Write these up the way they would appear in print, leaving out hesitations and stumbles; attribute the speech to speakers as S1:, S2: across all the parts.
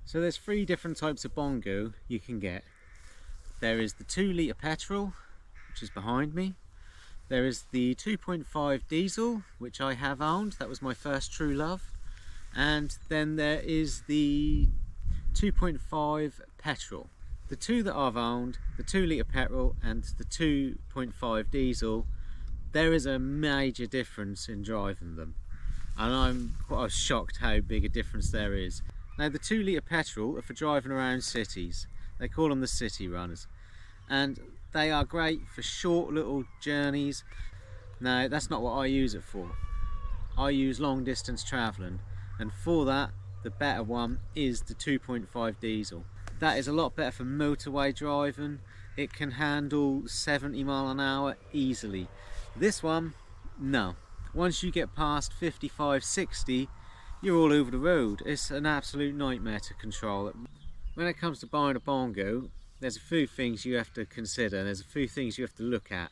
S1: So there's three different types of Bongo you can get. There is the 2 litre petrol, which is behind me. There is the 2.5 diesel, which I have owned. That was my first true love. And then there is the 2.5 petrol. The two that I've owned, the 2 litre petrol and the 2.5 diesel, there is a major difference in driving them. And I was shocked how big a difference there is. Now the 2 litre petrol are for driving around cities. They call them the city runners. And they are great for short little journeys. Now that's not what I use it for. I use long distance travelling, and for that the better one is the 2.5 diesel. That is a lot better for motorway driving. It can handle 70 mile an hour easily. This one, no. Once you get past 55, 60, you're all over the road. It's an absolute nightmare to control it. When it comes to buying a Bongo, there's a few things you have to consider. There's a few things you have to look at.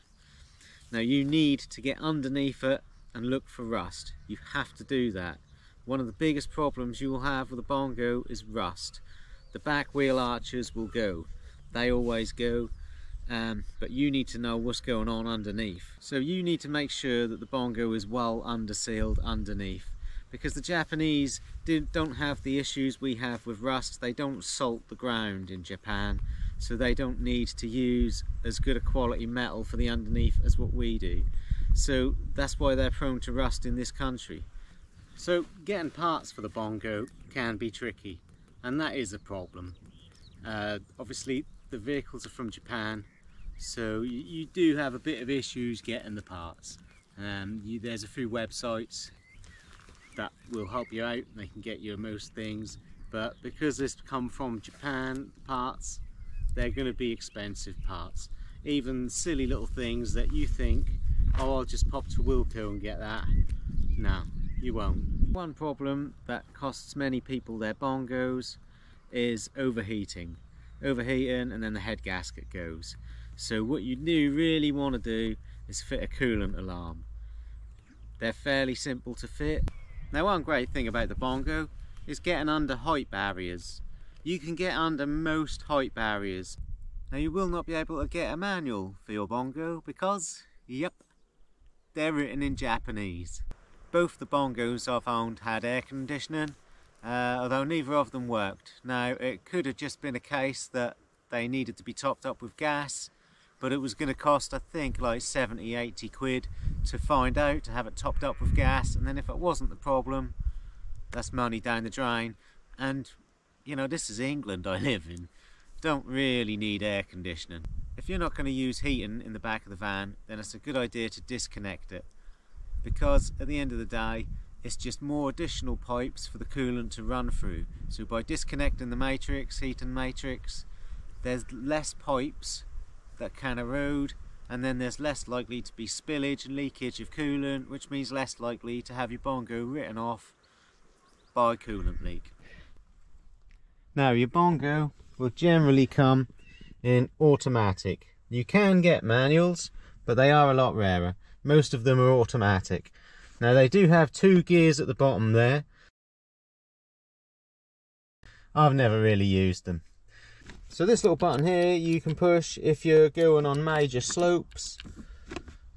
S1: Now you need to get underneath it and look for rust. You have to do that. One of the biggest problems you will have with a Bongo is rust. The back wheel arches will go. They always go. But you need to know what's going on underneath. So you need to make sure that the Bongo is well undersealed underneath, because the Japanese don't have the issues we have with rust. They don't salt the ground in Japan, so they don't need to use as good a quality metal for the underneath as what we do. So that's why they're prone to rust in this country. So getting parts for the Bongo can be tricky, and that is a problem. Obviously the vehicles are from Japan, so you do have a bit of issues getting the parts. There's a few websites that will help you out. They can get you most things, but because this come from Japan, the parts, they're going to be expensive parts. Even silly little things that you think, oh, I'll just pop to Wilco and get that. No, you won't. One problem that costs many people their Bongos is overheating. Overheating, and then the head gasket goes. So what you do really want to do is fit a coolant alarm. They're fairly simple to fit. Now one great thing about the Bongo is getting under height barriers. You can get under most height barriers. Now you will not be able to get a manual for your Bongo because, yep, they're written in Japanese. Both the Bongos I've owned had air conditioning, although neither of them worked. Now it could have just been a case that they needed to be topped up with gas, but it was going to cost, I think, like 70-80 quid to find out, to have it topped up with gas, and then if it wasn't the problem, that's money down the drain. And you know, this is England I live in. Don't really need air conditioning. If you're not going to use heating in the back of the van, then it's a good idea to disconnect it, because at the end of the day it's just more additional pipes for the coolant to run through. So by disconnecting the matrix, heating matrix, there's less pipes that can erode, and then there's less likely to be spillage and leakage of coolant, which means less likely to have your Bongo written off by coolant leak. Now your Bongo will generally come in automatic. You can get manuals, but they are a lot rarer. Most of them are automatic. Now they do have 2 gears at the bottom there. I've never really used them. So this little button here you can push if you're going on major slopes,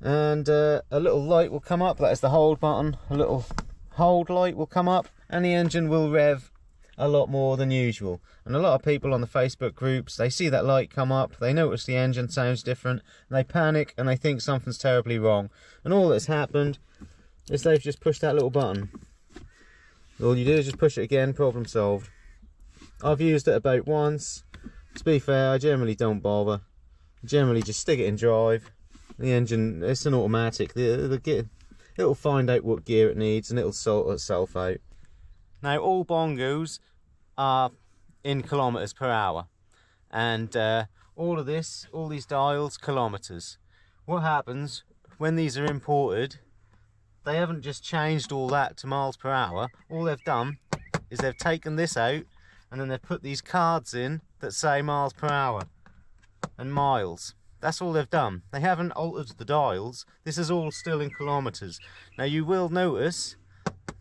S1: and a little light will come up. That is the hold button. A little hold light will come up and the engine will rev a lot more than usual. And a lot of people on the Facebook groups, they see that light come up, they notice the engine sounds different, and they panic and they think something's terribly wrong. And all that's happened is they've just pushed that little button. All you do is just push it again, problem solved. I've used it about once. To be fair, I generally don't bother. I generally just stick it in drive. The engine, it's an automatic. It'll find out what gear it needs and it'll sort itself out. Now all Bongos are in kilometers per hour, and all these dials, kilometers. What happens when these are imported, they haven't just changed all that to miles per hour. All they've done is they've taken this out and then they've put these cards in that say miles per hour and miles. That's all they've done. They haven't altered the dials. This is all still in kilometers. Now you will notice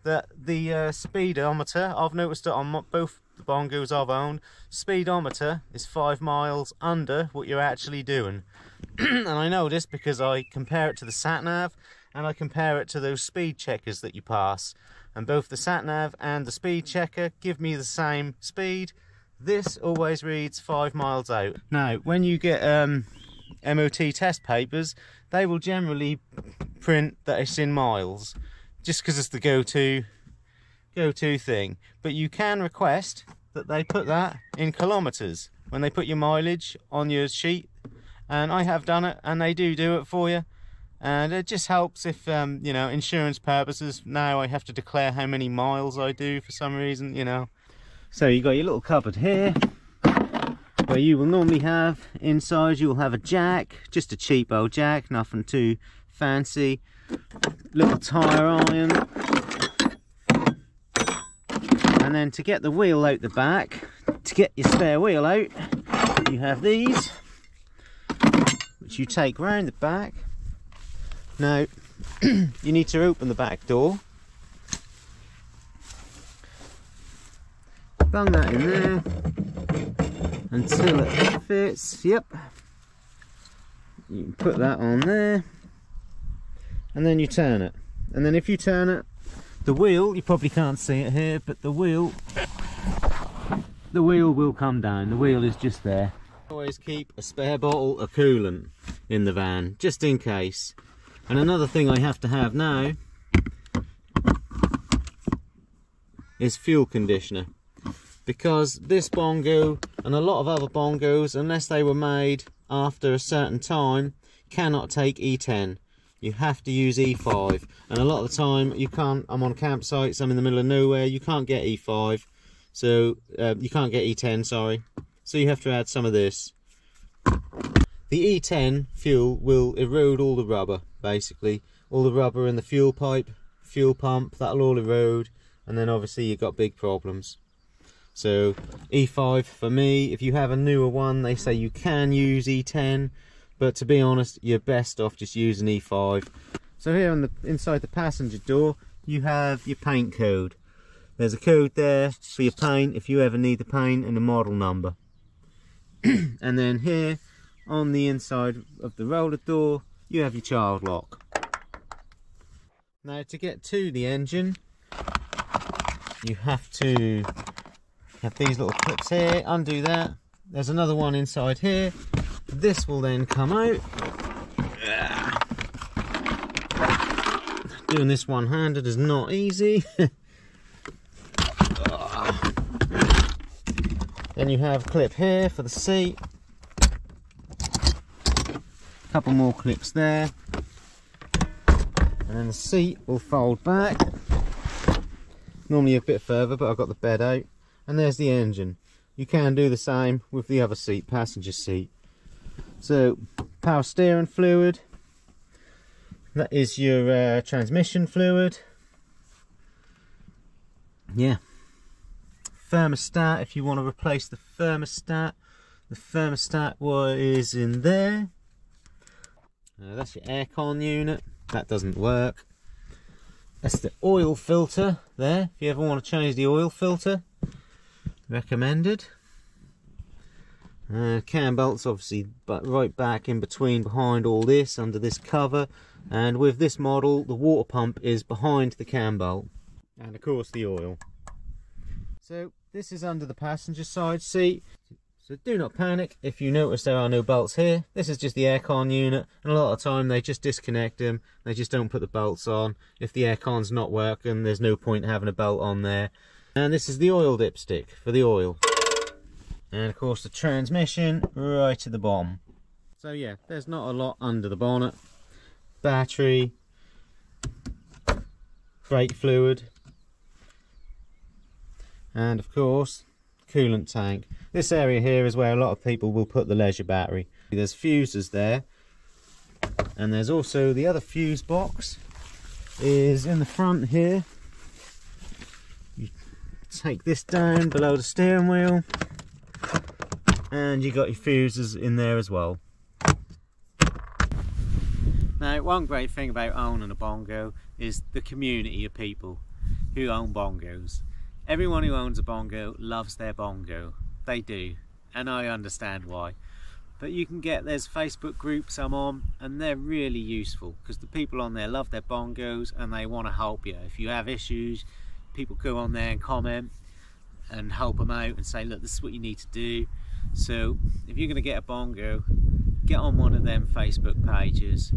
S1: that the speedometer, I've noticed it on both
S2: the Bongos I've owned, speedometer is 5 miles under what you're actually doing. And I know this because I compare it to the sat-nav and I compare it to those speed checkers that you pass. And both the sat-nav and the speed checker give me the same speed. This always reads 5 miles out. Now, when you get MOT test papers, they will generally print that it's in miles, just because it's the go-to thing. But you can request that they put that in kilometers when they put your mileage on your sheet, and I have done it, and they do it for you. And it just helps if you know, insurance purposes. Now I have to declare how many miles I do for some reason, you know. So you got your little cupboard here, where you will normally have inside, you will have a jack, just a cheap old jack, nothing too fancy. Little tyre iron. And then to get the wheel out the back, to get your spare wheel out, you have these, which you take round the back. Now, you need to open the back door. Bung that in there until it fits. Yep. You can put that on there, and then you turn it. And then if you turn it, the wheel, you probably can't see it here, but the wheel will come down. The wheel is just there. Always keep a spare bottle of coolant in the van, just in case. And another thing I have to have now is fuel conditioner. Because this Bongo and a lot of other Bongos, unless they were made after a certain time, cannot take E10. You have to use E5. And a lot of the time you can't. I'm on campsites, I'm in the middle of nowhere, you can't get E5. So you can't get E10, sorry. So you have to add some of this. The E10 fuel will erode all the rubber, basically. All the rubber in the fuel pipe, fuel pump, that'll all erode. And then obviously you've got big problems. So E5 for me. If you have a newer one, they say you can use E10, but to be honest, you're best off just using E5. So here on the inside the passenger door, you have your paint code. There's a code there for your paint if you ever need the paint, and the model number. And then here on the inside of the roller door, you have your child lock. Now to get to the engine, you have to have these little clips here, undo that. There's another one inside here. This will then come out. Doing this one-handed is not easy. Then you have a clip here for the seat. A couple more clips there. And then the seat will fold back. Normally a bit further, but I've got the bed out. And there's the engine. You can do the same with the other seat, passenger seat. So, power steering fluid. That is your transmission fluid. Yeah. Thermostat, if you want to replace the thermostat. The thermostat is in there. That's your aircon unit. That doesn't work. That's the oil filter there. If you ever want to change the oil filter, recommended. Cam belts obviously, but right back in between, behind all this, under this cover. And with this model, the water pump is behind the cam belt, and of course the oil. So this is under the passenger side seat. So do not panic if you notice there are no belts here. This is just the aircon unit, and a lot of the time they just disconnect them. They just don't put the belts on. If the aircon's not working, there's no point having a belt on there. And this is the oil dipstick for the oil. And of course the transmission right at the bottom. So yeah, there's not a lot under the bonnet. Battery, brake fluid, and of course coolant tank. This area here is where a lot of people will put the leisure battery. There's fuses there, and there's also the other fuse box is in the front here. You take this down below the steering wheel, and you got your fuses in there as well. Now, one great thing about owning a Bongo is the community of people who own Bongos.
S1: Everyone who owns a bongo loves their bongo. They do, and I understand why. But you can get, there's Facebook groups I'm on, and they're really useful because the people on there love their bongos and they want to help you. If you have issues, people go on there and comment and help them out and say, look, this is what you need to do. So if you're going to get a bongo, get on one of them Facebook pages,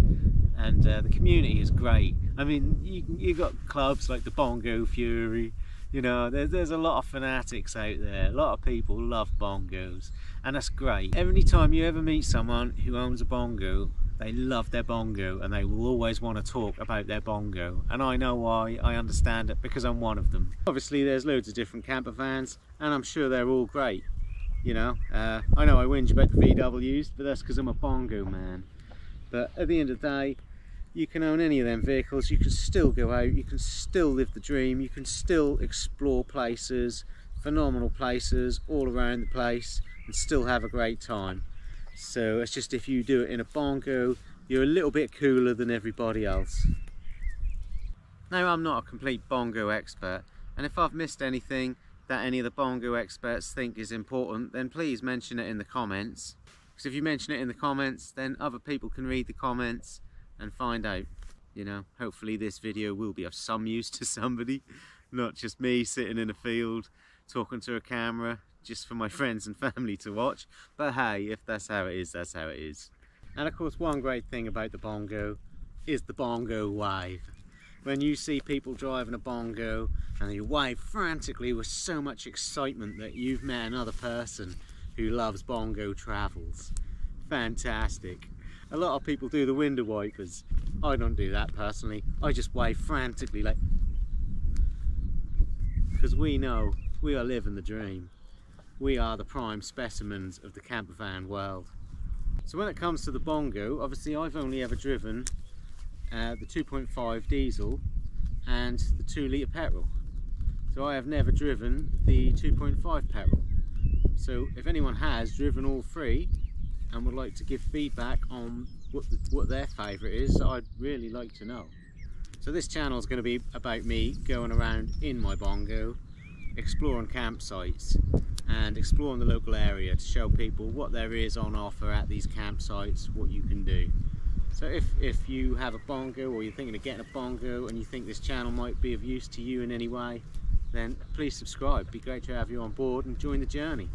S1: and the community is great. I mean, you got clubs like the Bongo Fury, you know, there's a lot of fanatics out there. A lot of people love bongos, and that's great. Every time you ever meet someone who owns a bongo, they love their bongo and they will always want to talk about their bongo, and I know why. I understand it because I'm one of them. Obviously there's loads of different camper vans and I'm sure they're all great, you know. I know I whinge about the VWs, but that's because I'm a bongo man. But at the end of the day, you can own any of them vehicles, you can still go out, you can still live the dream, you can still explore places, phenomenal places all around the place, and still have a great time. So it's just, if you do it in a bongo, you're a little bit cooler than everybody else. Now, I'm not a complete bongo expert, and if I've missed anything that any of the bongo experts think is important, then please mention it in the comments. Because if you mention it in the comments, then other people can read the comments and find out. You know, hopefully this video will be of some use to somebody, not just me sitting in a field talking to a camera just for my friends and family to watch. But hey, if that's how it is, that's how it is. And of course, one great thing about the bongo is the bongo wave. When you see people driving a bongo and they wave frantically with so much excitement that you've met another person who loves bongo travels. Fantastic. A lot of people do the window wipers. I don't do that personally. I just wave frantically, like, because we know we are living the dream. We are the prime specimens of the camper van world. So when it comes to the bongo, obviously I've only ever driven the 2.5 diesel and the 2 litre petrol. So I have never driven the 2.5 petrol. So if anyone has driven all three and would like to give feedback on what their favourite is, I'd really like to know. So this channel is going to be about me going around in my bongo, exploring campsites and exploring the local area to show people what there is on offer at these campsites, what you can do. So if you have a bongo or you're thinking of getting a bongo and you think this channel might be of use to you in any way, then please subscribe. It'd be great to have you on board and join the journey.